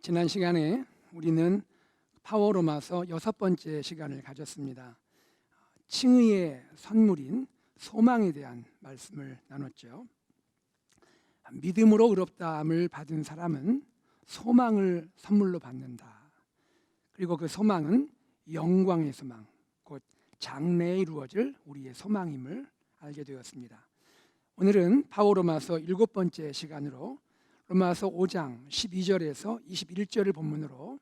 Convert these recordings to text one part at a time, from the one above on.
지난 시간에 우리는 파워로마서 6번째 시간을 가졌습니다. 칭의의 선물인 소망에 대한 말씀을 나눴죠. 믿음으로 의롭다함을 받은 사람은 소망을 선물로 받는다. 그리고 그 소망은 영광의 소망, 곧 장래에 이루어질 우리의 소망임을 알게 되었습니다. 오늘은 파워로마서 7번째 시간으로 로마서 5장 12절에서 21절을 본문으로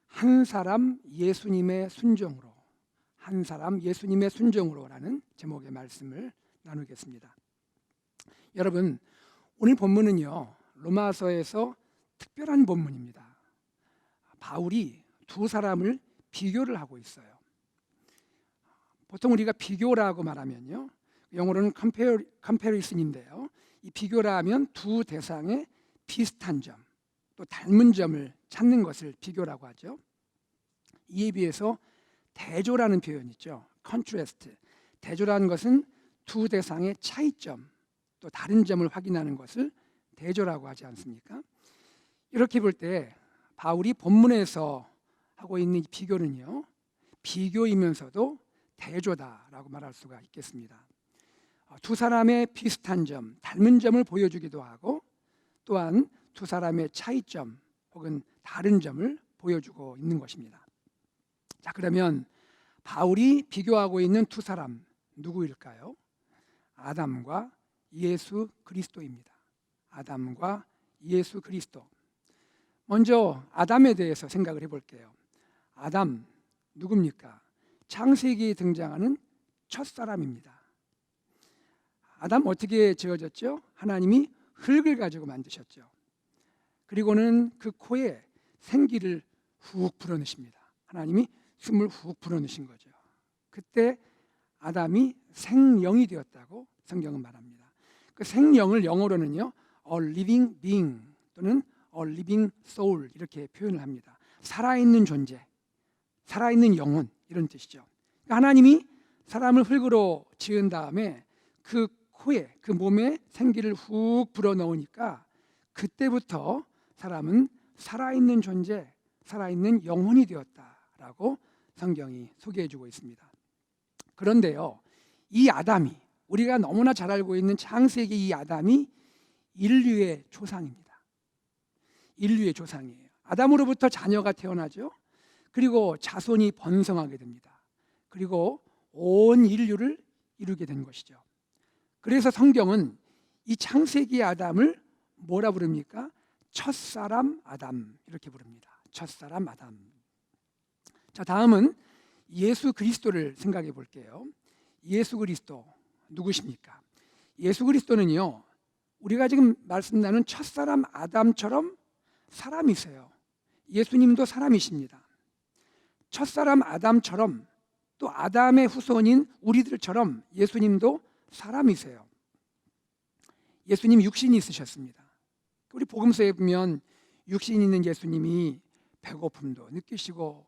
한 사람 예수님의 순종으로, 한 사람 예수님의 순종으로라는 제목의 말씀을 나누겠습니다. 여러분, 오늘 본문은요, 로마서에서 특별한 본문입니다. 바울이 두 사람을 비교를 하고 있어요. 보통 우리가 비교라고 말하면요, 영어로는 comparison인데요, 이 비교라 하면 두 대상의 비슷한 점, 또 닮은 점을 찾는 것을 비교라고 하죠. 이에 비해서 대조라는 표현이 있죠. contrast. 대조라는 것은 두 대상의 차이점, 또 다른 점을 확인하는 것을 대조라고 하지 않습니까? 이렇게 볼 때 바울이 본문에서 하고 있는 이 비교는요, 비교이면서도 대조다라고 말할 수가 있겠습니다. 두 사람의 비슷한 점, 닮은 점을 보여주기도 하고, 또한 두 사람의 차이점 혹은 다른 점을 보여주고 있는 것입니다. 자, 그러면 바울이 비교하고 있는 두 사람 누구일까요? 아담과 예수 그리스도입니다. 아담과 예수 그리스도. 먼저 아담에 대해서 생각을 해볼게요. 아담 누굽니까? 창세기에 등장하는 첫사람입니다. 아담 어떻게 지어졌죠? 하나님이 흙을 가지고 만드셨죠. 그리고는 그 코에 생기를 훅 불어넣으십니다. 하나님이 숨을 훅 불어넣으신 거죠. 그때 아담이 생령이 되었다고 성경은 말합니다. 그 생령을 영어로는요, a living being 또는 a living soul 이렇게 표현을 합니다. 살아있는 존재, 살아있는 영혼 이런 뜻이죠. 그러니까 하나님이 사람을 흙으로 지은 다음에 그 코에, 그 몸에 생기를 훅 불어넣으니까 그때부터 사람은 살아있는 존재, 살아있는 영혼이 되었다라고 성경이 소개해주고 있습니다. 그런데요, 이 아담이, 우리가 너무나 잘 알고 있는 창세기 이 아담이 인류의 조상입니다. 인류의 조상이에요. 아담으로부터 자녀가 태어나죠. 그리고 자손이 번성하게 됩니다. 그리고 온 인류를 이루게 된 것이죠. 그래서 성경은 이 창세기 아담을 뭐라 부릅니까? 첫사람 아담 이렇게 부릅니다. 첫사람 아담. 자, 다음은 예수 그리스도를 생각해 볼게요. 예수 그리스도 누구십니까? 예수 그리스도는요, 우리가 지금 말씀 나눈 첫사람 아담처럼 사람이세요. 예수님도 사람이십니다. 첫사람 아담처럼 또 아담의 후손인 우리들처럼 예수님도 사람이세요. 예수님 육신이 있으셨습니다. 우리 복음서에 보면 육신 있는 예수님이 배고픔도 느끼시고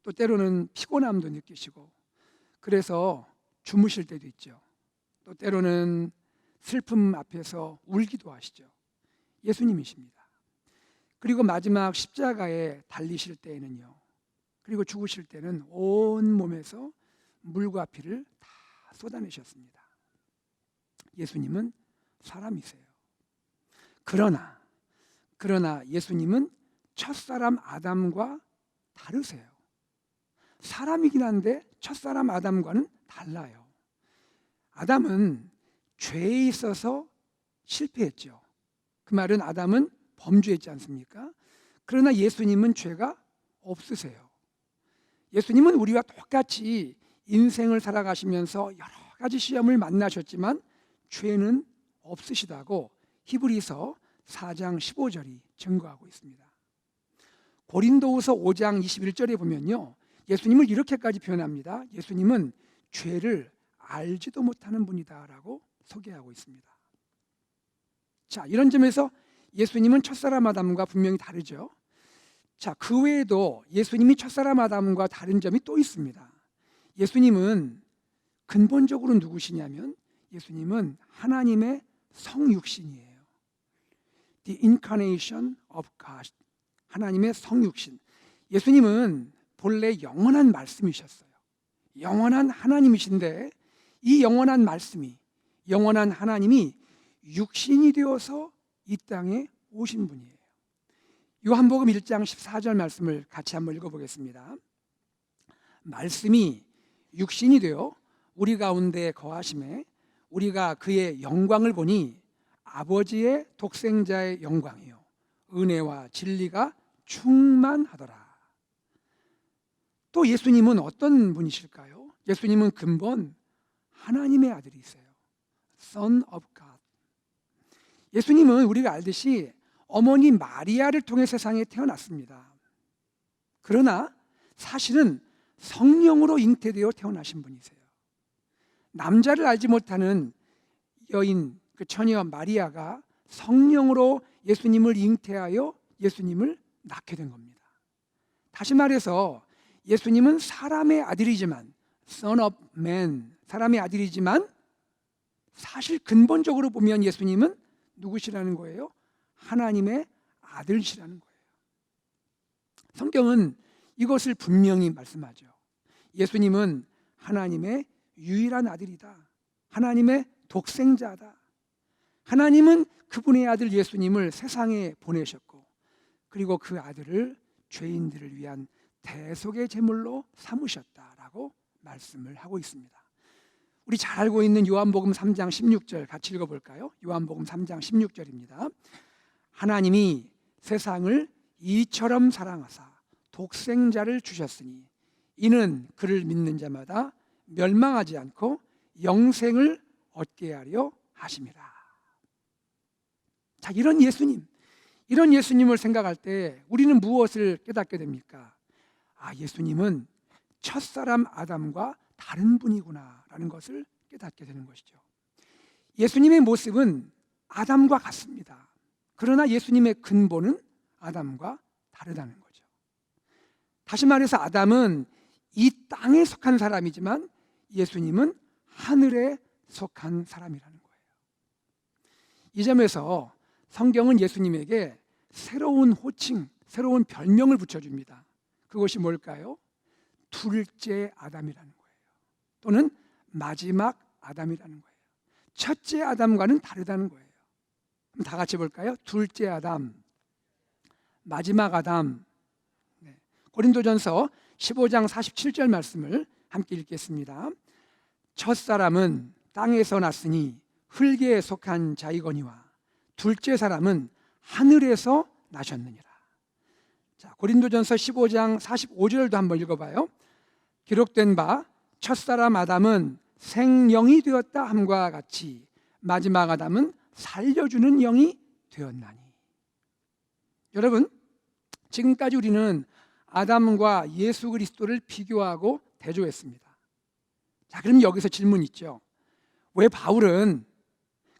또 때로는 피곤함도 느끼시고 그래서 주무실 때도 있죠. 또 때로는 슬픔 앞에서 울기도 하시죠. 예수님이십니다. 그리고 마지막 십자가에 달리실 때에는요, 그리고 죽으실 때는 온 몸에서 물과 피를 다 쏟아내셨습니다. 예수님은 사람이세요. 그러나 예수님은 첫사람 아담과 다르세요. 사람이긴 한데 첫사람 아담과는 달라요. 아담은 죄에 있어서 실패했죠. 그 말은 아담은 범죄했지 않습니까? 그러나 예수님은 죄가 없으세요. 예수님은 우리와 똑같이 인생을 살아가시면서 여러 가지 시험을 만나셨지만 죄는 없으시다고 히브리서 4장 15절이 증거하고 있습니다. 고린도후서 5장 21절에 보면요, 예수님을 이렇게까지 표현합니다. 예수님은 죄를 알지도 못하는 분이다라고 소개하고 있습니다. 자, 이런 점에서 예수님은 첫사람 아담과 분명히 다르죠. 자, 그 외에도 예수님이 첫사람 아담과 다른 점이 또 있습니다. 예수님은 근본적으로 누구시냐면 예수님은 하나님의 성육신이에요. The incarnation of God. 하나님의 성육신. 예수님은 본래 영원한 말씀이셨어요. 영원한 하나님이신데 이 영원한 말씀이, 영원한 하나님이 육신이 되어서 이 땅에 오신 분이에요. 요한복음 1장 14절 말씀을 같이 한번 읽어보겠습니다. 말씀이 육신이 되어 우리 가운데 거하심에 우리가 그의 영광을 보니 아버지의 독생자의 영광이요 은혜와 진리가 충만하더라. 또 예수님은 어떤 분이실까요? 예수님은 근본 하나님의 아들이세요. Son of God. 예수님은 우리가 알듯이 어머니 마리아를 통해 세상에 태어났습니다. 그러나 사실은 성령으로 잉태되어 태어나신 분이세요. 남자를 알지 못하는 여인, 그 처녀 마리아가 성령으로 예수님을 잉태하여 예수님을 낳게 된 겁니다. 다시 말해서 예수님은 사람의 아들이지만, Son of Man, 사람의 아들이지만 사실 근본적으로 보면 예수님은 누구시라는 거예요? 하나님의 아들이시라는 거예요. 성경은 이것을 분명히 말씀하죠. 예수님은 하나님의 유일한 아들이다. 하나님의 독생자다. 하나님은 그분의 아들 예수님을 세상에 보내셨고, 그리고 그 아들을 죄인들을 위한 대속의 제물로 삼으셨다라고 말씀을 하고 있습니다. 우리 잘 알고 있는 요한복음 3장 16절 같이 읽어볼까요? 요한복음 3장 16절입니다. 하나님이 세상을 이처럼 사랑하사 독생자를 주셨으니 이는 그를 믿는 자마다 멸망하지 않고 영생을 얻게 하려 하심이라. 자, 이런 예수님을 생각할 때 우리는 무엇을 깨닫게 됩니까? 아, 예수님은 첫사람 아담과 다른 분이구나라는 것을 깨닫게 되는 것이죠. 예수님의 모습은 아담과 같습니다. 그러나 예수님의 근본은 아담과 다르다는 거죠. 다시 말해서 아담은 이 땅에 속한 사람이지만 예수님은 하늘에 속한 사람이라는 거예요. 이 점에서 성경은 예수님에게 새로운 호칭, 새로운 별명을 붙여줍니다. 그것이 뭘까요? 둘째 아담이라는 거예요. 또는 마지막 아담이라는 거예요. 첫째 아담과는 다르다는 거예요. 그럼 다 같이 볼까요? 둘째 아담, 마지막 아담. 네. 고린도전서 15장 47절 말씀을 함께 읽겠습니다. 첫사람은 땅에서 났으니 흙에 속한 자이거니와 둘째 사람은 하늘에서 나셨느니라. 자, 고린도전서 15장 45절도 한번 읽어봐요. 기록된 바 첫사람 아담은 생령이 되었다 함과 같이 마지막 아담은 살려주는 영이 되었나니. 여러분, 지금까지 우리는 아담과 예수 그리스도를 비교하고 대조했습니다. 자, 그럼 여기서 질문 있죠. 왜 바울은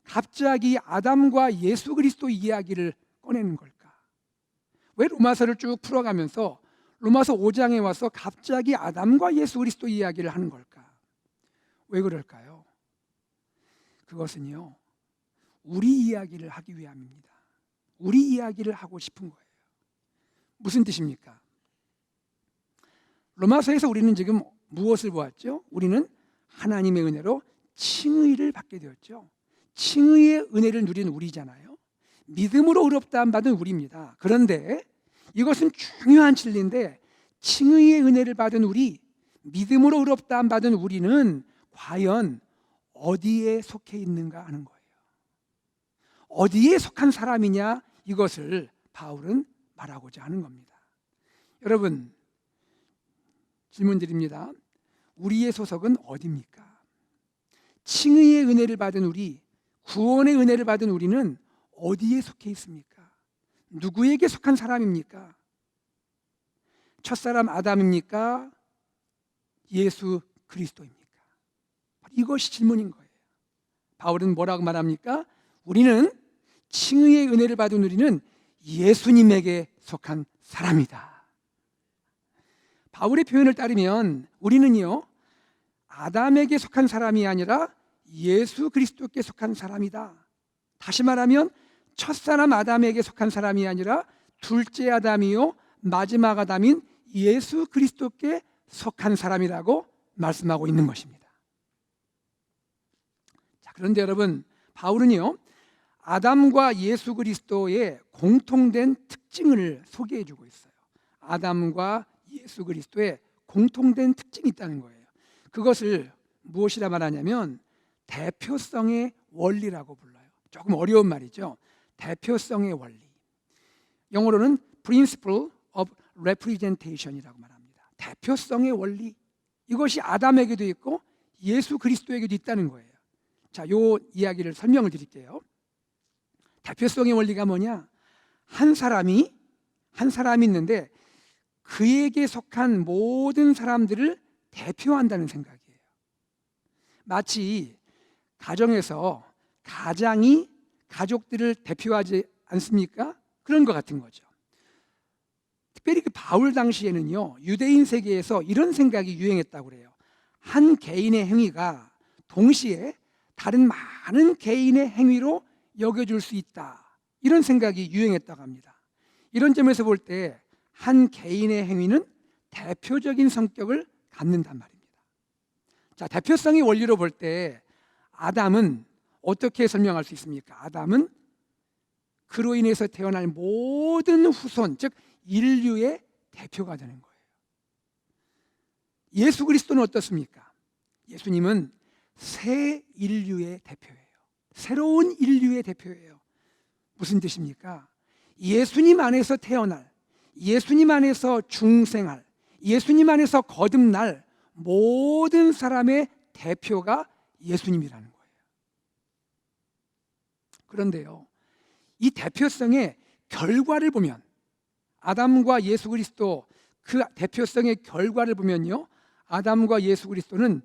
갑자기 아담과 예수 그리스도 이야기를 꺼내는 걸까? 왜 로마서를 쭉 풀어가면서 로마서 5장에 와서 갑자기 아담과 예수 그리스도 이야기를 하는 걸까? 왜 그럴까요? 그것은요, 우리 이야기를 하기 위함입니다. 우리 이야기를 하고 싶은 거예요. 무슨 뜻입니까? 로마서에서 우리는 지금 무엇을 보았죠? 우리는 하나님의 은혜로 칭의를 받게 되었죠. 칭의의 은혜를 누린 우리잖아요. 믿음으로 의롭다함 받은 우리입니다. 그런데 이것은 중요한 진리인데, 칭의의 은혜를 받은 우리, 믿음으로 의롭다함 받은 우리는 과연 어디에 속해 있는가 하는 거예요. 어디에 속한 사람이냐, 이것을 바울은 말하고자 하는 겁니다. 여러분, 질문 드립니다. 우리의 소속은 어디입니까? 칭의의 은혜를 받은 우리, 구원의 은혜를 받은 우리는 어디에 속해 있습니까? 누구에게 속한 사람입니까? 첫사람 아담입니까? 예수 그리스도입니까? 이것이 질문인 거예요. 바울은 뭐라고 말합니까? 우리는 칭의의 은혜를 받은 우리는 예수님에게 속한 사람이다. 바울의 표현을 따르면 우리는요, 아담에게 속한 사람이 아니라 예수 그리스도께 속한 사람이다. 다시 말하면 첫사람 아담에게 속한 사람이 아니라 둘째 아담이요 마지막 아담인 예수 그리스도께 속한 사람이라고 말씀하고 있는 것입니다. 자, 그런데 여러분, 바울은요 아담과 예수 그리스도의 공통된 특징을 소개해 주고 있어요. 아담과 예수 그리스도의 공통된 특징이 있다는 거예요. 그것을 무엇이라 말하냐면 대표성의 원리라고 불러요. 조금 어려운 말이죠. 대표성의 원리. 영어로는 Principle of Representation이라고 말합니다. 대표성의 원리. 이것이 아담에게도 있고 예수 그리스도에게도 있다는 거예요. 자, 요 이야기를 설명을 드릴게요. 대표성의 원리가 뭐냐? 한 사람이 있는데 그에게 속한 모든 사람들을 대표한다는 생각이에요. 마치 가정에서 가장이 가족들을 대표하지 않습니까? 그런 것 같은 거죠. 특별히 그 바울 당시에는요 유대인 세계에서 이런 생각이 유행했다고 그래요. 한 개인의 행위가 동시에 다른 많은 개인의 행위로 여겨줄 수 있다, 이런 생각이 유행했다고 합니다. 이런 점에서 볼 때 한 개인의 행위는 대표적인 성격을 갖는단 말입니다. 자, 대표성의 원리로 볼 때 아담은 어떻게 설명할 수 있습니까? 아담은 그로 인해서 태어날 모든 후손, 즉 인류의 대표가 되는 거예요. 예수 그리스도는 어떻습니까? 예수님은 새 인류의 대표예요. 새로운 인류의 대표예요. 무슨 뜻입니까? 예수님 안에서 태어날, 예수님 안에서 중생할, 예수님 안에서 거듭날 모든 사람의 대표가 예수님이라는 거예요. 그런데요, 이 대표성의 결과를 보면, 아담과 예수 그리스도 그 대표성의 결과를 보면요, 아담과 예수 그리스도는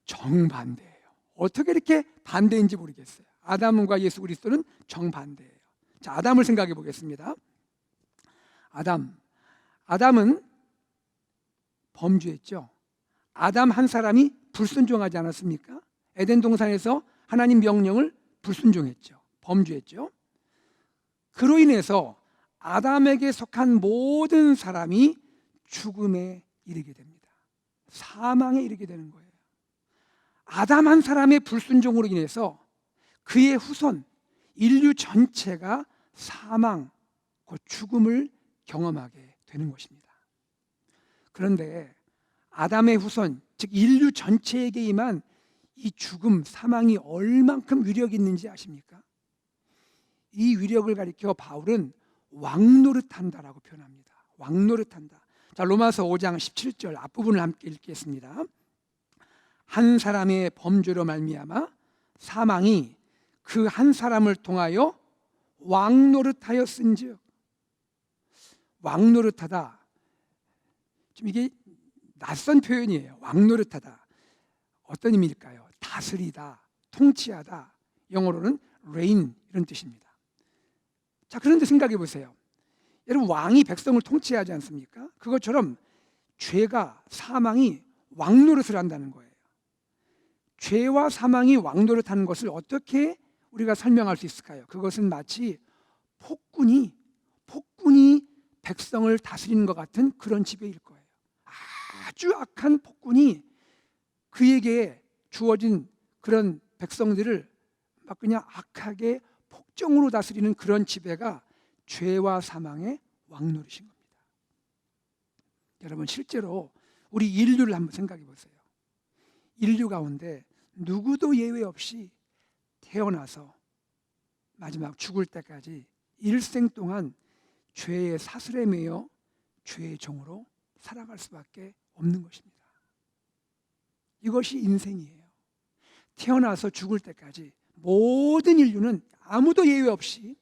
정반대예요. 어떻게 이렇게 반대인지 모르겠어요. 아담과 예수 그리스도는 정반대예요. 자, 아담을 생각해 보겠습니다. 아담은 범죄했죠. 아담 한 사람이 불순종하지 않았습니까? 에덴 동산에서 하나님 명령을 불순종했죠. 범죄했죠. 그로 인해서 아담에게 속한 모든 사람이 죽음에 이르게 됩니다. 사망에 이르게 되는 거예요. 아담 한 사람의 불순종으로 인해서 그의 후손, 인류 전체가 사망, 곧 죽음을 경험하게 되는 것입니다. 그런데 아담의 후손, 즉 인류 전체에게 임한 이 죽음, 사망이 얼만큼 위력이 있는지 아십니까? 이 위력을 가리켜 바울은 왕노릇한다라고 표현합니다. 왕노릇한다. 자, 로마서 5장 17절 앞부분을 함께 읽겠습니다. 한 사람의 범죄로 말미암아 사망이 그 한 사람을 통하여 왕노릇하였은즉. 왕노릇하다, 좀 이게 낯선 표현이에요. 왕노릇하다. 어떤 의미일까요? 다스리다, 통치하다. 영어로는 reign, 이런 뜻입니다. 자, 그런데 생각해 보세요. 여러분, 왕이 백성을 통치하지 않습니까? 그것처럼 죄가, 사망이 왕노릇을 한다는 거예요. 죄와 사망이 왕노릇하는 것을 어떻게 우리가 설명할 수 있을까요? 그것은 마치 폭군이 백성을 다스리는 것 같은 그런 지배일 거예요. 아주 악한 폭군이 그에게 주어진 그런 백성들을 막 그냥 악하게 폭정으로 다스리는 그런 지배가 죄와 사망의 왕노릇인 겁니다. 여러분, 실제로 우리 인류를 한번 생각해 보세요. 인류 가운데 누구도 예외 없이 태어나서 마지막 죽을 때까지 일생 동안 죄의 사슬에 매여 죄의 종으로 살아갈 수밖에 없는 것입니다. 이것이 인생이에요. 태어나서 죽을 때까지 모든 인류는 아무도 예외 없이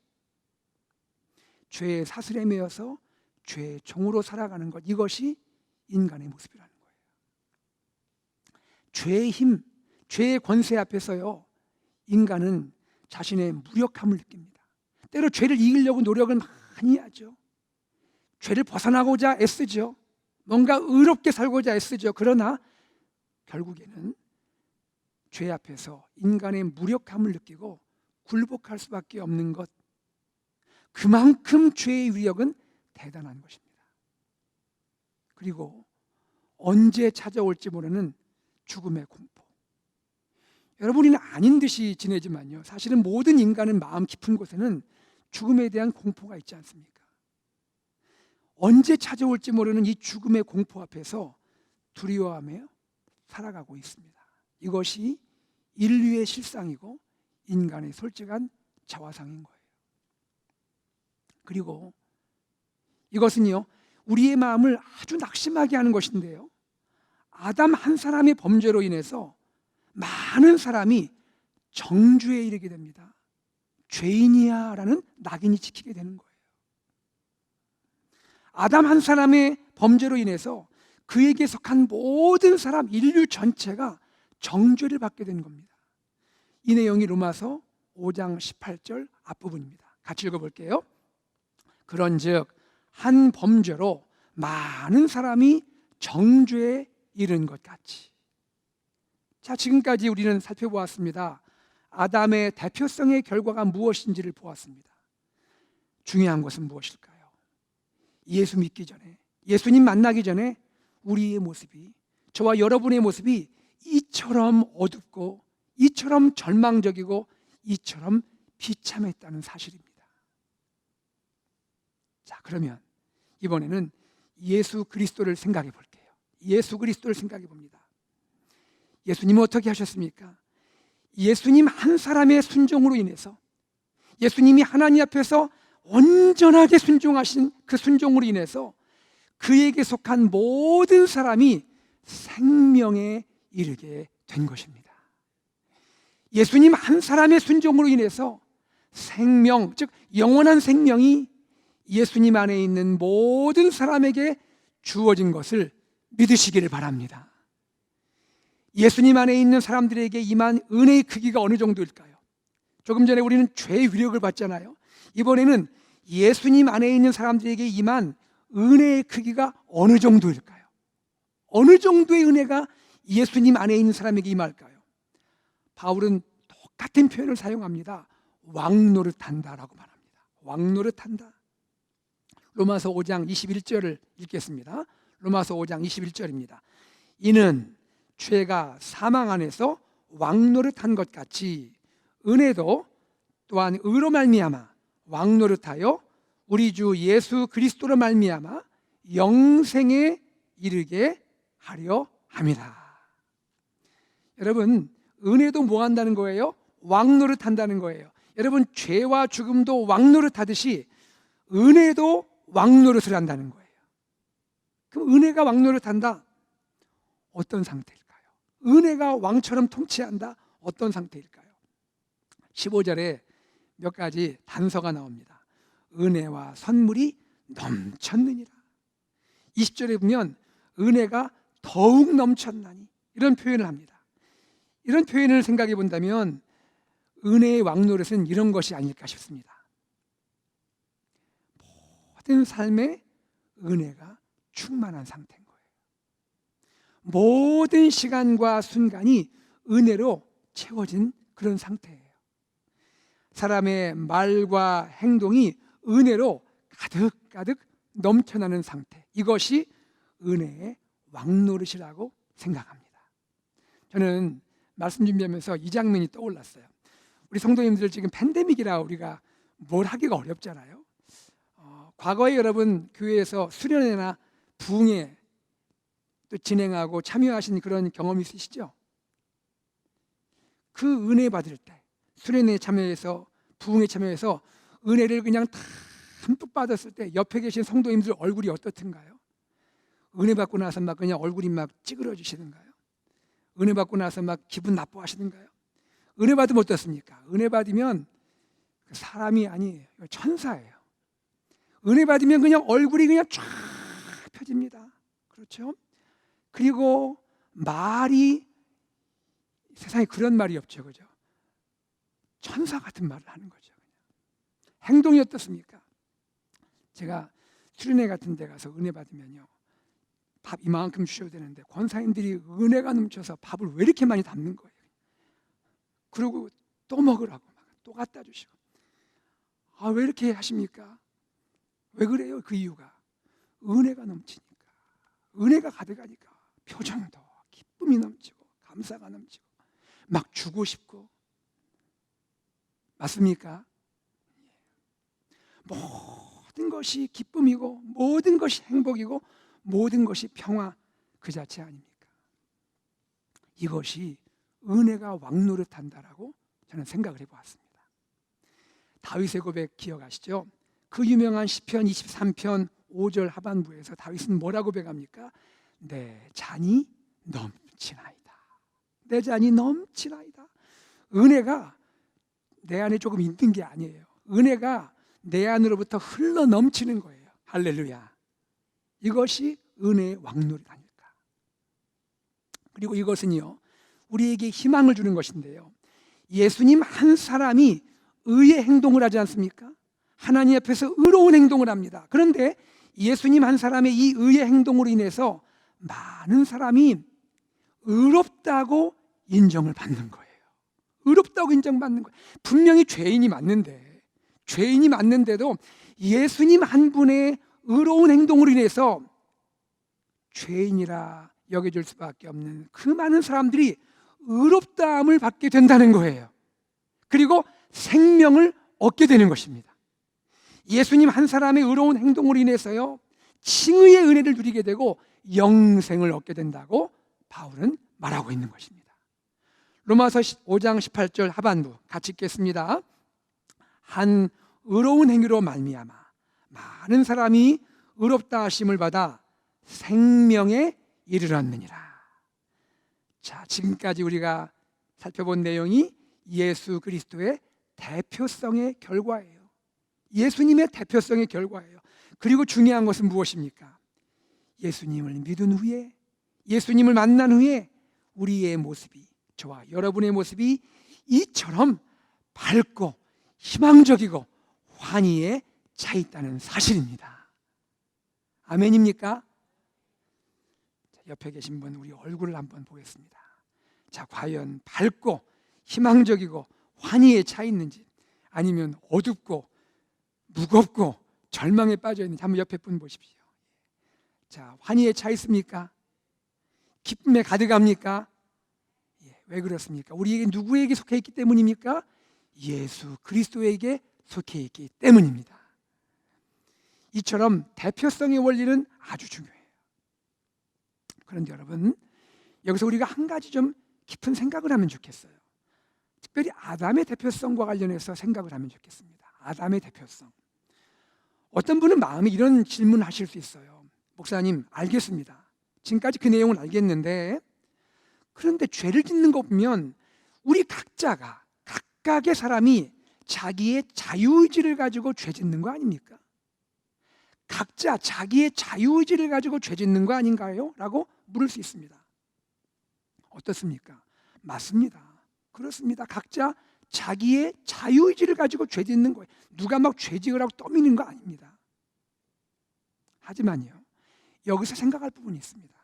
죄의 사슬에 매여서 죄의 종으로 살아가는 것, 이것이 인간의 모습이라는 거예요. 죄의 힘, 죄의 권세 앞에서요, 인간은 자신의 무력함을 느낍니다. 때로 죄를 이기려고 노력을 많이 하죠. 죄를 벗어나고자 애쓰죠. 뭔가 의롭게 살고자 애쓰죠. 그러나 결국에는 죄 앞에서 인간의 무력함을 느끼고 굴복할 수밖에 없는 것, 그만큼 죄의 위력은 대단한 것입니다. 그리고 언제 찾아올지 모르는 죽음의 공포. 여러분이는 아닌 듯이 지내지만요, 사실은 모든 인간은 마음 깊은 곳에는 죽음에 대한 공포가 있지 않습니까? 언제 찾아올지 모르는 이 죽음의 공포 앞에서 두려워하며 살아가고 있습니다. 이것이 인류의 실상이고 인간의 솔직한 자화상인 거예요. 그리고 이것은요, 우리의 마음을 아주 낙심하게 하는 것인데요, 아담 한 사람의 범죄로 인해서 많은 사람이 정죄에 이르게 됩니다. 죄인이야 라는 낙인이 찍히게 되는 거예요. 아담 한 사람의 범죄로 인해서 그에게 속한 모든 사람, 인류 전체가 정죄를 받게 되는 겁니다. 이 내용이 로마서 5장 18절 앞부분입니다. 같이 읽어볼게요. 그런즉 한 범죄로 많은 사람이 정죄에 이른 것 같이. 자, 지금까지 우리는 살펴보았습니다. 아담의 대표성의 결과가 무엇인지를 보았습니다. 중요한 것은 무엇일까요? 예수 믿기 전에, 예수님 만나기 전에 우리의 모습이, 저와 여러분의 모습이 이처럼 어둡고 이처럼 절망적이고 이처럼 비참했다는 사실입니다. 자, 그러면 이번에는 예수 그리스도를 생각해 볼게요. 예수 그리스도를 생각해 봅니다. 예수님은 어떻게 하셨습니까? 예수님 한 사람의 순종으로 인해서, 예수님이 하나님 앞에서 온전하게 순종하신 그 순종으로 인해서 그에게 속한 모든 사람이 생명에 이르게 된 것입니다. 예수님 한 사람의 순종으로 인해서 생명, 즉 영원한 생명이 예수님 안에 있는 모든 사람에게 주어진 것을 믿으시기를 바랍니다. 예수님 안에 있는 사람들에게 임한 은혜의 크기가 어느 정도일까요? 조금 전에 우리는 죄의 위력을 받잖아요. 이번에는 예수님 안에 있는 사람들에게 임한 은혜의 크기가 어느 정도일까요? 어느 정도의 은혜가 예수님 안에 있는 사람에게 임할까요? 바울은 똑같은 표현을 사용합니다. 왕노릇한다라고 말합니다. 왕노릇한다. 로마서 5장 21절을 읽겠습니다. 로마서 5장 21절입니다. 이는 죄가 사망 안에서 왕노릇한 것 같이 은혜도 또한 의로 말미암아 왕노릇하여 우리 주 예수 그리스도로 말미암아 영생에 이르게 하려 함이라. 여러분, 은혜도 뭐 한다는 거예요? 왕노릇한다는 거예요. 여러분, 죄와 죽음도 왕노릇하듯이 은혜도 왕노릇을 한다는 거예요. 그럼 은혜가 왕노릇한다? 어떤 상태일까요? 은혜가 왕처럼 통치한다? 어떤 상태일까요? 15절에 몇 가지 단서가 나옵니다. 은혜와 선물이 넘쳤느니라. 20절에 보면 은혜가 더욱 넘쳤나니, 이런 표현을 합니다. 이런 표현을 생각해 본다면 은혜의 왕노릇은 이런 것이 아닐까 싶습니다. 모든 삶에 은혜가 충만한 상태인 거예요. 모든 시간과 순간이 은혜로 채워진 그런 상태예요. 사람의 말과 행동이 은혜로 가득가득 넘쳐나는 상태, 이것이 은혜의 왕노릇이라고 생각합니다. 저는 말씀 준비하면서 이 장면이 떠올랐어요. 우리 성도님들 지금 팬데믹이라 우리가 뭘 하기가 어렵잖아요. 과거에 여러분 교회에서 수련회나 부흥회 또 진행하고 참여하신 그런 경험이 있으시죠? 그 은혜 받을 때, 수련회에 참여해서 부흥에 참여해서 은혜를 그냥 듬뿍 받았을 때 옆에 계신 성도님들 얼굴이 어떻든가요? 은혜 받고 나서 막 그냥 얼굴이 막 찌그러지시는가요? 은혜 받고 나서 막 기분 나빠하시는가요? 은혜 받으면 어떻습니까? 은혜 받으면 사람이 아니에요. 천사예요. 은혜 받으면 그냥 얼굴이 그냥 쫙 펴집니다. 그렇죠? 그리고 말이, 세상에 그런 말이 없죠, 그죠? 천사 같은 말을 하는 거죠. 행동이 어떻습니까? 제가 수련회 같은 데 가서 은혜 받으면요, 밥 이만큼 주셔도 되는데 권사님들이 은혜가 넘쳐서 밥을 왜 이렇게 많이 담는 거예요. 그리고 또 먹으라고 막 또 갖다 주시고, 왜 이렇게 하십니까? 왜 그래요? 그 이유가 은혜가 넘치니까, 은혜가 가득하니까 표정도 기쁨이 넘치고 감사가 넘치고 막 주고 싶고. 맞습니까? 모든 것이 기쁨이고 모든 것이 행복이고 모든 것이 평화 그 자체 아닙니까? 이것이 은혜가 왕노릇한다라고 저는 생각을 해보았습니다. 다윗의 고백 기억하시죠? 그 유명한 시편 23편 5절 하반부에서 다윗은 뭐라고 고백합니까? 내 잔이 넘치나이다. 내 잔이 넘치나이다. 은혜가 내 안에 조금 있는 게 아니에요. 은혜가 내 안으로부터 흘러 넘치는 거예요. 할렐루야. 이것이 은혜의 왕노릇 아닐까. 그리고 이것은요, 우리에게 희망을 주는 것인데요, 예수님 한 사람이 의의 행동을 하지 않습니까? 하나님 앞에서 의로운 행동을 합니다. 그런데 예수님 한 사람의 이 의의 행동으로 인해서 많은 사람이 의롭다고 인정을 받는 거예요. 의롭다고 인정받는 거예요. 분명히 죄인이 맞는데도 예수님 한 분의 의로운 행동으로 인해서 죄인이라 여겨질 수밖에 없는 그 많은 사람들이 의롭다함을 받게 된다는 거예요. 그리고 생명을 얻게 되는 것입니다. 예수님 한 사람의 의로운 행동으로 인해서요, 칭의의 은혜를 누리게 되고 영생을 얻게 된다고 바울은 말하고 있는 것입니다. 로마서 5장 18절 하반부 같이 읽겠습니다. 한 의로운 행위로 말미암아 많은 사람이 의롭다 하심을 받아 생명에 이르렀느니라. 자, 지금까지 우리가 살펴본 내용이 예수 그리스도의 대표성의 결과예요. 예수님의 대표성의 결과예요. 그리고 중요한 것은 무엇입니까? 예수님을 믿은 후에, 예수님을 만난 후에 우리의 모습이, 저와 여러분의 모습이 이처럼 밝고 희망적이고 환희에 차 있다는 사실입니다. 아멘입니까? 옆에 계신 분 우리 얼굴을 한번 보겠습니다. 자, 과연 밝고 희망적이고 환희에 차 있는지, 아니면 어둡고 무겁고 절망에 빠져 있는지 한번 옆에 분 보십시오. 자, 환희에 차 있습니까? 기쁨에 가득합니까? 왜 그렇습니까? 우리에게 누구에게 속해 있기 때문입니까? 예수 그리스도에게 속해 있기 때문입니다. 이처럼 대표성의 원리는 아주 중요해요. 그런데 여러분, 여기서 우리가 한 가지 좀 깊은 생각을 하면 좋겠어요. 특별히 아담의 대표성과 관련해서 생각을 하면 좋겠습니다. 아담의 대표성. 어떤 분은 마음에 이런 질문을 하실 수 있어요. 목사님, 알겠습니다. 지금까지 그 내용은 알겠는데, 그런데 죄를 짓는 거 보면 우리 각각의 사람이 자기의 자유의지를 가지고 죄 짓는 거 아닙니까? 각자 자기의 자유의지를 가지고 죄 짓는 거 아닌가요? 라고 물을 수 있습니다. 어떻습니까? 맞습니다. 그렇습니다. 각자 자기의 자유의지를 가지고 죄 짓는 거예요. 누가 막 죄 지으라고 떠미는 거 아닙니다. 하지만요, 여기서 생각할 부분이 있습니다.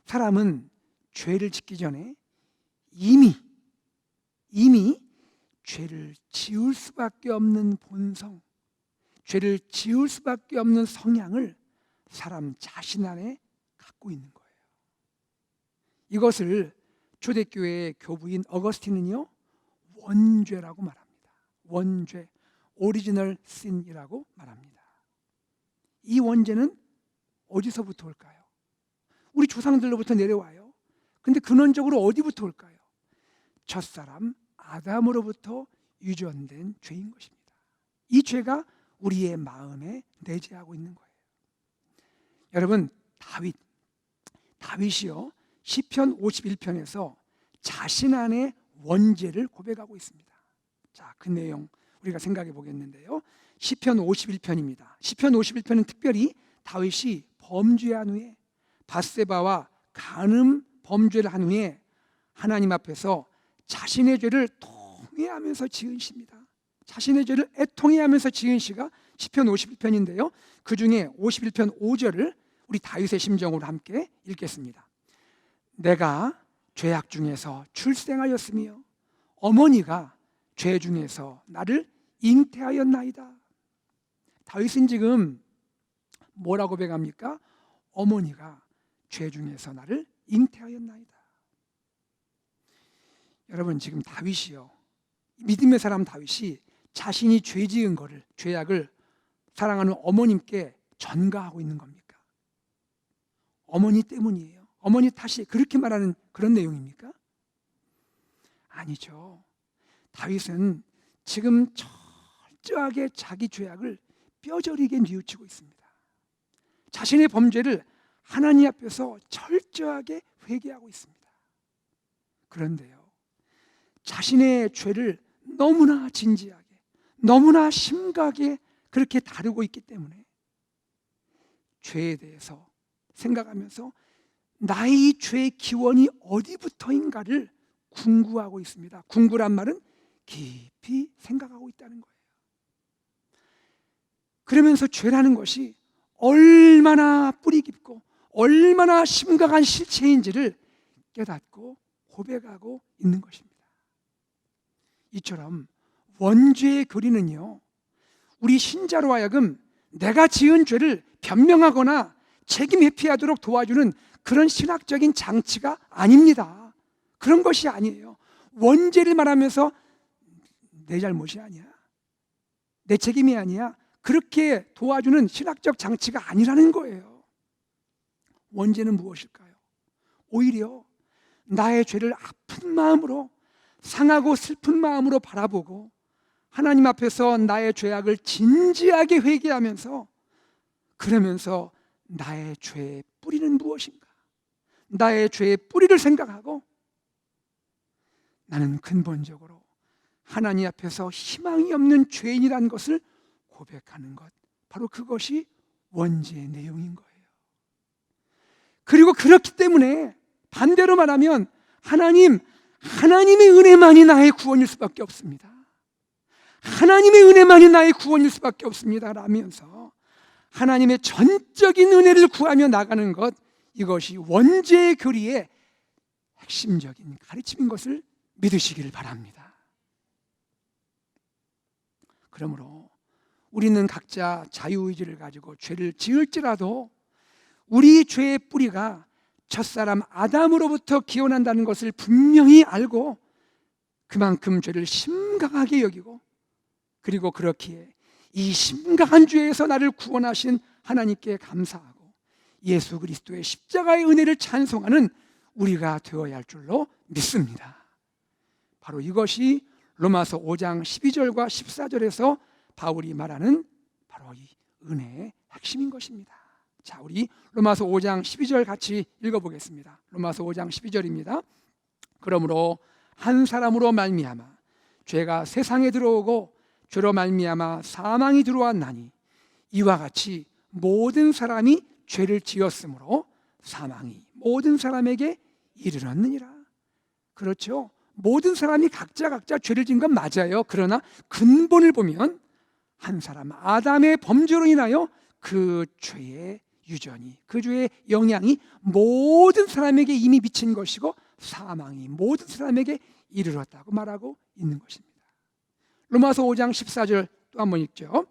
사람은 죄를 짓기 전에 이미 죄를 지을 수밖에 없는 본성, 죄를 지을 수밖에 없는 성향을 사람 자신 안에 갖고 있는 거예요. 이것을 초대교회의 교부인 어거스틴은요, 원죄라고 말합니다. 원죄, 오리지널 신이라고 말합니다. 이 원죄는 어디서부터 올까요? 우리 조상들로부터 내려와요. 근데 근원적으로 어디부터 올까요? 첫사람 아담으로부터 유전된 죄인 것입니다. 이 죄가 우리의 마음에 내재하고 있는 거예요. 여러분, 다윗이요, 시편 51편에서 자신 안에 원죄를 고백하고 있습니다. 자, 그 내용 우리가 생각해 보겠는데요. 시편 51편입니다. 시편 51편은 특별히 다윗이 범죄한 후에, 밧세바와 간음 범죄를 한 후에 하나님 앞에서 자신의 죄를 통회하면서 지은 시입니다. 자신의 죄를 애통해하면서 지은 시가 시편 51편인데요. 그 중에 51편 5절을 우리 다윗의 심정으로 함께 읽겠습니다. 내가 죄악 중에서 출생하였으며 어머니가 죄 중에서 나를 잉태하였나이다. 다윗은 지금 뭐라고 고백합니까? 어머니가 죄 중에서 나를 잉태하였나이다. 여러분, 지금 다윗이요, 믿음의 사람 다윗이 자신이 죄 지은 거를, 죄악을 사랑하는 어머님께 전가하고 있는 겁니까? 어머니 때문이에요. 어머니 탓이 그렇게 말하는 그런 내용입니까? 아니죠. 다윗은 지금 철저하게 자기 죄악을 뼈저리게 뉘우치고 있습니다. 자신의 범죄를 하나님 앞에서 철저하게 회개하고 있습니다. 그런데요, 자신의 죄를 너무나 진지하게, 너무나 심각하게 그렇게 다루고 있기 때문에 죄에 대해서 생각하면서 나의 이 죄의 기원이 어디부터인가를 궁구하고 있습니다. 궁구란 말은 깊이 생각하고 있다는 거예요. 그러면서 죄라는 것이 얼마나 뿌리 깊고 얼마나 심각한 실체인지를 깨닫고 고백하고 있는 것입니다. 이처럼 원죄의 교리는요, 우리 신자로 하여금 내가 지은 죄를 변명하거나 책임 회피하도록 도와주는 그런 신학적인 장치가 아닙니다. 그런 것이 아니에요. 원죄를 말하면서 내 잘못이 아니야, 내 책임이 아니야, 그렇게 도와주는 신학적 장치가 아니라는 거예요. 원죄는 무엇일까요? 오히려 나의 죄를 아픈 마음으로, 상하고 슬픈 마음으로 바라보고 하나님 앞에서 나의 죄악을 진지하게 회개하면서, 그러면서 나의 죄의 뿌리는 무엇인가, 나의 죄의 뿌리를 생각하고 나는 근본적으로 하나님 앞에서 희망이 없는 죄인이라는 것을 고백하는 것, 바로 그것이 원죄의 내용인 거예요. 그리고 그렇기 때문에 반대로 말하면 하나님의 은혜만이 나의 구원일 수밖에 없습니다. 하나님의 은혜만이 나의 구원일 수밖에 없습니다 라면서 하나님의 전적인 은혜를 구하며 나가는 것, 이것이 원죄의 교리의 핵심적인 가르침인 것을 믿으시기를 바랍니다. 그러므로 우리는 각자 자유의지를 가지고 죄를 지을지라도 우리 죄의 뿌리가 첫사람 아담으로부터 기원한다는 것을 분명히 알고 그만큼 죄를 심각하게 여기고, 그리고 그렇기에 이 심각한 죄에서 나를 구원하신 하나님께 감사하고 예수 그리스도의 십자가의 은혜를 찬송하는 우리가 되어야 할 줄로 믿습니다. 바로 이것이 로마서 5장 12절과 14절에서 바울이 말하는 바로 이 은혜의 핵심인 것입니다. 자, 우리 로마서 5장 12절 같이 읽어보겠습니다. 로마서 5장 12절입니다. 그러므로 한 사람으로 말미암아 죄가 세상에 들어오고 죄로 말미암아 사망이 들어왔나니 이와 같이 모든 사람이 죄를 지었으므로 사망이 모든 사람에게 이르렀느니라. 그렇죠, 모든 사람이 각자 죄를 지은 건 맞아요. 그러나 근본을 보면 한 사람 아담의 범죄로 인하여 그 죄의 유전이, 그 죄의 영향이 모든 사람에게 이미 미친 것이고 사망이 모든 사람에게 이르렀다고 말하고 있는 것입니다. 로마서 5장 14절 또 한번 읽죠.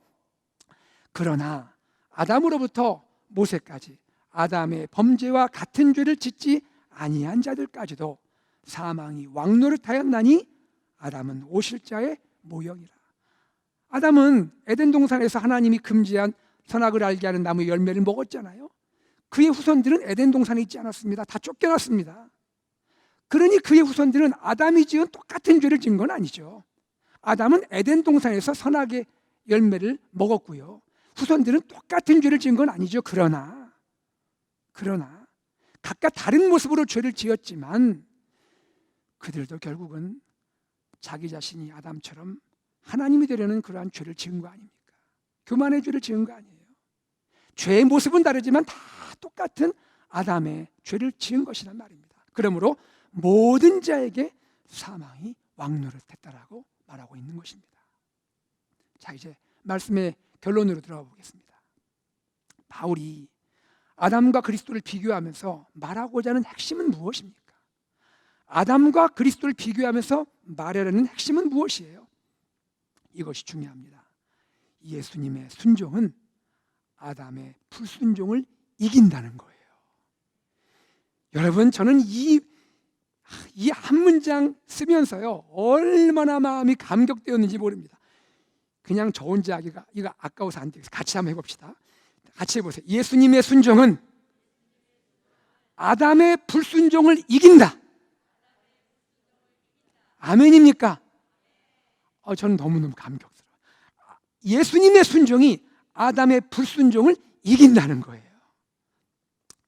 그러나 아담으로부터 모세까지 아담의 범죄와 같은 죄를 짓지 아니한 자들까지도 사망이 왕노릇하였나니 아담은 오실자의 모형이라. 아담은 에덴 동산에서 하나님이 금지한 선악을 알게 하는 나무 열매를 먹었잖아요. 그의 후손들은 에덴 동산에 있지 않았습니다. 다 쫓겨났습니다. 그러니 그의 후손들은 아담이 지은 똑같은 죄를 지은 건 아니죠. 아담은 에덴 동산에서 선악의 열매를 먹었고요, 후손들은 똑같은 죄를 지은 건 아니죠. 그러나 각각 다른 모습으로 죄를 지었지만 그들도 결국은 자기 자신이 아담처럼 하나님이 되려는 그러한 죄를 지은 거 아닙니까? 교만의 죄를 지은 거 아니에요. 죄의 모습은 다르지만 다 똑같은 아담의 죄를 지은 것이란 말입니다. 그러므로 모든 자에게 사망이 왕노릇했다라고 말하고 있는 것입니다. 자, 이제 말씀의 결론으로 들어가 보겠습니다. 바울이 아담과 그리스도를 비교하면서 말하고자 하는 핵심은 무엇입니까? 아담과 그리스도를 비교하면서 말하려는 핵심은 무엇이에요? 이것이 중요합니다. 예수님의 순종은 아담의 불순종을 이긴다는 거예요. 여러분, 저는 이 한 문장 쓰면서요 얼마나 마음이 감격되었는지 모릅니다. 그냥 저 혼자 하기가 이거 아까워서 안 되겠어요. 같이 한번 해봅시다. 같이 해보세요. 예수님의 순종은 아담의 불순종을 이긴다. 아멘입니까? 저는 너무너무 감격스러워요. 예수님의 순종이 아담의 불순종을 이긴다는 거예요.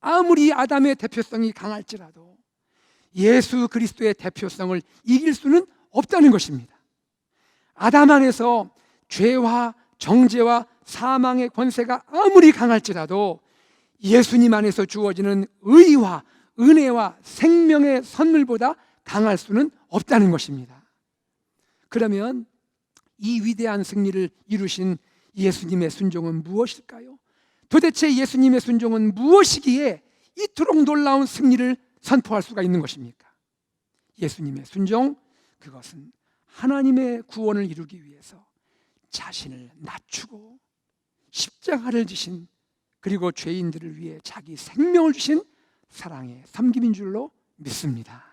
아무리 아담의 대표성이 강할지라도 예수 그리스도의 대표성을 이길 수는 없다는 것입니다. 아담 안에서 죄와 정죄와 사망의 권세가 아무리 강할지라도 예수님 안에서 주어지는 의와 은혜와 생명의 선물보다 강할 수는 없다는 것입니다. 그러면 이 위대한 승리를 이루신 예수님의 순종은 무엇일까요? 도대체 예수님의 순종은 무엇이기에 이토록 놀라운 승리를 선포할 수가 있는 것입니까? 예수님의 순종, 그것은 하나님의 구원을 이루기 위해서 자신을 낮추고 십자가를 지신, 그리고 죄인들을 위해 자기 생명을 주신 사랑의 섬김인 줄로 믿습니다.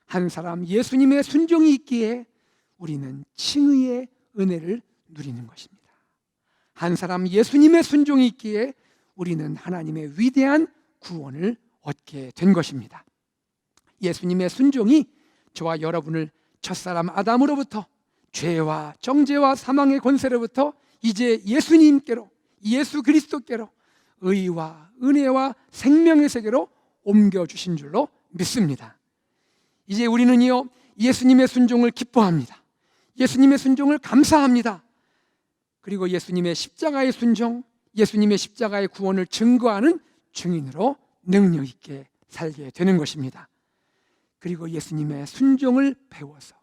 한 사람 예수님의 순종이 있기에 우리는 칭의의 은혜를 누리는 것입니다. 한 사람 예수님의 순종이 있기에 우리는 하나님의 위대한 구원을 얻게 된 것입니다. 예수님의 순종이 저와 여러분을 첫사람 아담으로부터 죄와 정죄와 사망의 권세로부터 이제 예수님께로, 예수 그리스도께로 의와 은혜와 생명의 세계로 옮겨주신 줄로 믿습니다. 이제 우리는요 예수님의 순종을 기뻐합니다. 예수님의 순종을 감사합니다. 그리고 예수님의 십자가의 순종, 예수님의 십자가의 구원을 증거하는 증인으로 능력 있게 살게 되는 것입니다. 그리고 예수님의 순종을 배워서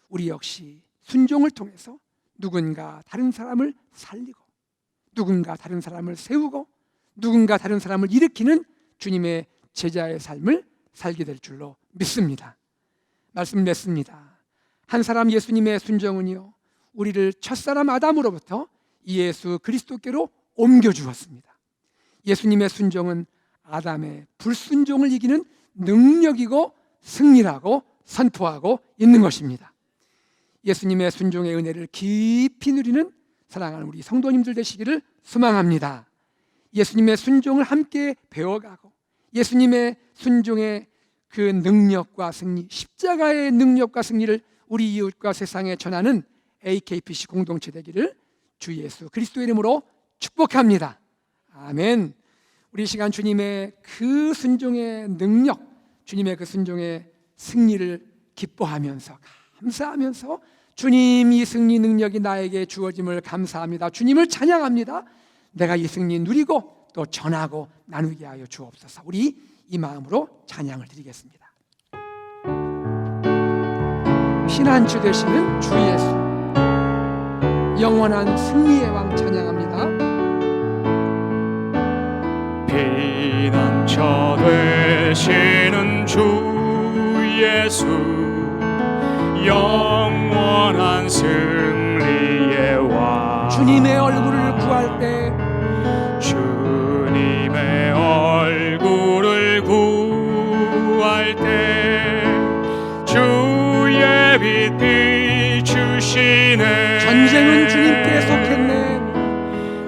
우리 역시 순종을 통해서 누군가 다른 사람을 살리고, 누군가 다른 사람을 세우고, 누군가 다른 사람을 일으키는 주님의 제자의 삶을 살게 될 줄로 믿습니다. 말씀 냈습니다. 한 사람 예수님의 순종은요 우리를 첫사람 아담으로부터 예수 그리스도께로 옮겨주었습니다. 예수님의 순종은 아담의 불순종을 이기는 능력이고 승리라고 선포하고 있는 것입니다. 예수님의 순종의 은혜를 깊이 누리는 사랑하는 우리 성도님들 되시기를 소망합니다. 예수님의 순종을 함께 배워가고 예수님의 순종의 그 능력과 승리, 십자가의 능력과 승리를 우리 이웃과 세상에 전하는 AKPC 공동체 되기를 주 예수 그리스도의 이름으로 축복합니다. 아멘. 우리 시간 주님의 그 순종의 능력, 주님의 그 순종의 승리를 기뻐하면서 감사하면서 주님 이 승리 능력이 나에게 주어짐을 감사합니다. 주님을 찬양합니다. 내가 이 승리 누리고 또 전하고 나누게 하여 주옵소서. 우리 이 마음으로 찬양을 드리겠습니다. 피난처 되시는 주 예수, 영원한 승리의 왕 찬양합니다. 피난처 되시는 주 예수, 영원한 승리의 왕. 주님의 얼굴을 구할 때, 주님의 얼굴을 구할 때 주의 빛 비추시네. 전쟁은 주님께 속했네.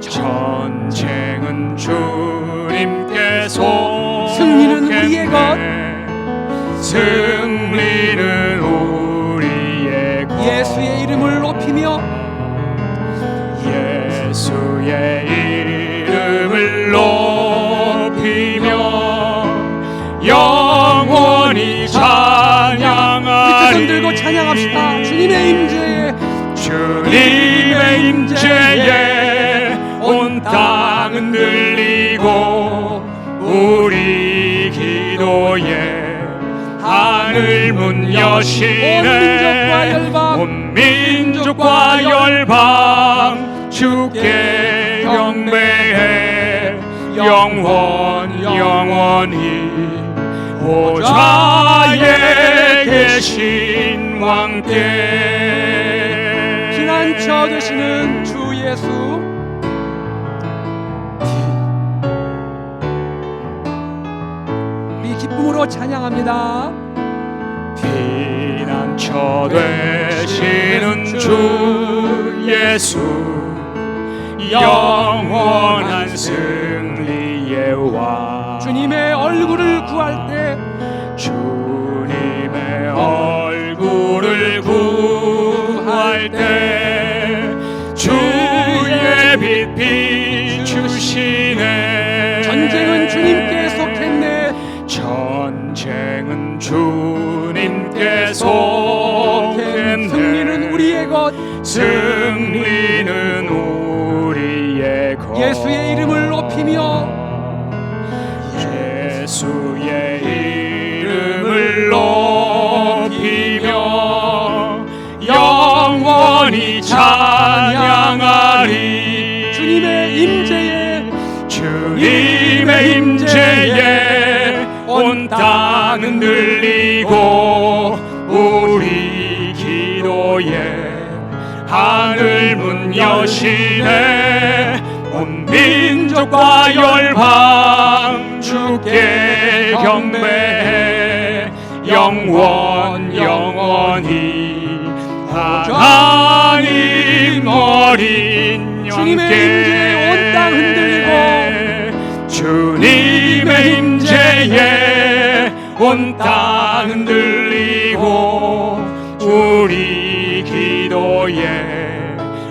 전쟁은 주님께 속했네. 승리는 우리의 것. 승리는 우리의 것. 예수의 이름을 높이며 예수의 이름을 높이며 영원히 찬양하리. 손 들고 찬양합시다. 주님의 임재에, 주님의 임재에 온 땅은 들리고 우리 기도에 하늘 문 여시네. 온 민족과 열방 주께 경배해 영원히 보좌에 계신 왕께. 피난처 되시는 주 예수, 이름으로 찬양합니다. 피난처 되시는 주 예수, 영원한 승리의 왕. 주님의 얼굴을 구할 때, 주님의 얼굴을 구할 때 주의 빛 비추시네. 전쟁은 주님께 속했네. 전쟁은 주님께 속했네. 승리는 우리의 것. 승리는 우리의 것. 예수의 이름을 높이며 예수의 이름을 높이며 영원히 찬양하리. 주님의 임재에 온 땅은 들리고 우리 기도에 하늘 문 여시네. 온 민족과 열방 주께 경배해. 영원히 하나님 어린 주님의 임재에 온 땅 흔들리고 주님의 임재에 온 땅 흔들리고 우리 기도에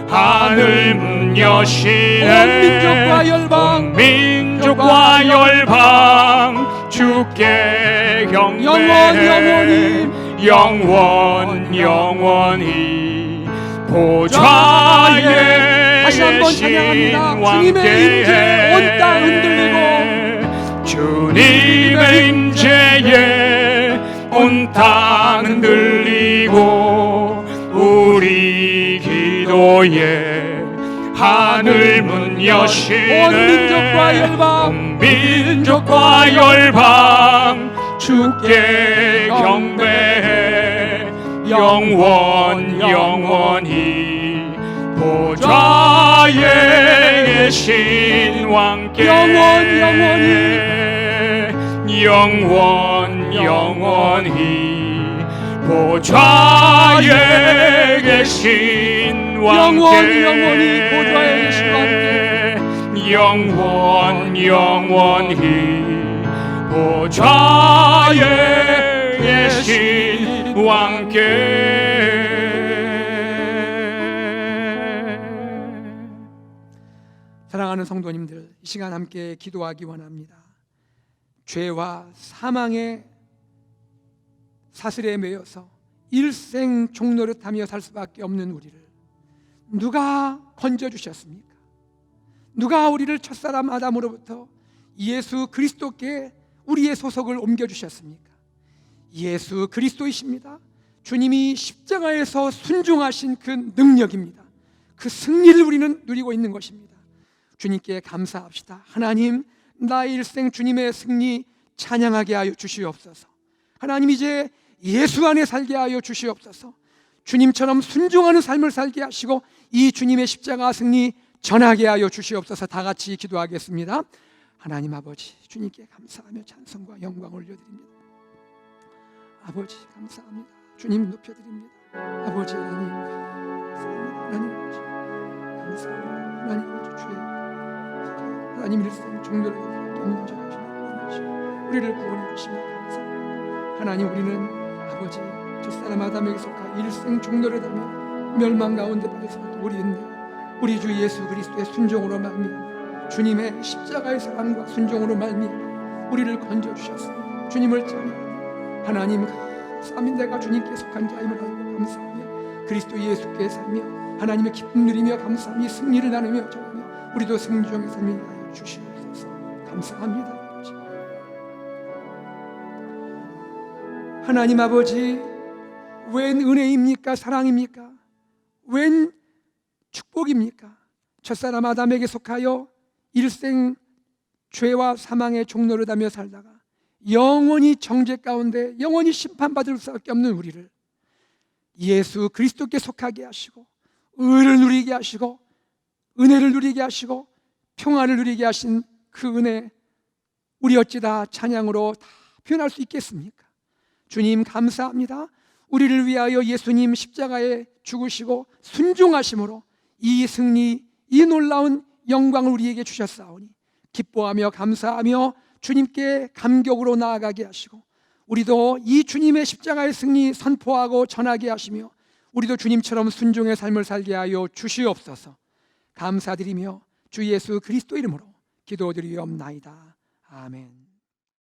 하늘 문 여시네. 온 민족과 열방 온 민족과 열방 주께 경배해. 영원히 보좌에 다시 한번 찬양합니다. 주님의 임재에 온 땅 흔들리고 주님의 임재에 온 땅 흔들리고 우리 기도에 하늘 문 여시네. 온 민족과 열방 온 민족과 열방 주께 경배해. 영원히 보좌에 계신 왕께 영원히 보좌에 계신 왕께 영원히 보좌에 계신 왕께 영원히 보좌에 계신 왕께. 사랑하는 성도님들, 이 시간 함께 기도하기 원합니다. 죄와 사망의 사슬에 매여서 일생 종노릇하며 살 수밖에 없는 우리를 누가 건져주셨습니까? 누가 우리를 첫사람 아담으로부터 예수 그리스도께 우리의 소속을 옮겨주셨습니까? 예수 그리스도이십니다. 주님이 십자가에서 순종하신 그 능력입니다. 그 승리를 우리는 누리고 있는 것입니다. 주님께 감사합시다. 하나님, 나의 일생 주님의 승리 찬양하게 하여 주시옵소서. 하나님, 이제 예수 안에 살게 하여 주시옵소서. 주님처럼 순종하는 삶을 살게 하시고 이 주님의 십자가 승리 전하게 하여 주시옵소서. 다 같이 기도하겠습니다. 하나님 아버지, 주님께 감사하며 찬송과 영광을 올려드립니다. 아버지 감사합니다. 주님 높여드립니다. 아버지 하나님 감사합니다. 하나님 아버지 감사합니다. 하나님 아버지 주의 하나님 일생 종교를 없는 자 우리를 구원해 주시며 감사합니다. 하나님, 우리는 아버지 첫사람 아담에게 속하 일생 종노릇 하며 멸망 가운데 빠져서 우리인데 우리 주 예수 그리스도의 순종으로 말미암아 주님의 십자가의 사랑과 순종으로 말미암아 우리를 건져 주셨습니다. 주님을 찬양합니다. 하나님 감사합니다. 내가 주님께 속한 자임을 알고 감사하며 그리스도 예수께 살며 하나님의 기쁨 누리며 감사하며 승리를 나누며 전하며 우리도 승중의 삶이 하여 주시옵소서. 감사합니다. 하나님 아버지, 웬 은혜입니까? 사랑입니까? 웬 축복입니까? 첫사람 아담에게 속하여 일생 죄와 사망의 종노릇하며 살다가 영원히 정죄 가운데 영원히 심판받을 수밖에 없는 우리를 예수 그리스도께 속하게 하시고 의를 누리게 하시고 은혜를 누리게 하시고 평안을 누리게 하신 그 은혜, 우리 어찌 다 찬양으로 다 표현할 수 있겠습니까? 주님 감사합니다. 우리를 위하여 예수님 십자가에 죽으시고 순종하심으로 이 승리, 이 놀라운 영광을 우리에게 주셨사오니 기뻐하며 감사하며 주님께 감격으로 나아가게 하시고 우리도 이 주님의 십자가의 승리 선포하고 전하게 하시며 우리도 주님처럼 순종의 삶을 살게 하여 주시옵소서. 감사드리며 주 예수 그리스도 이름으로 기도드리옵나이다. 아멘.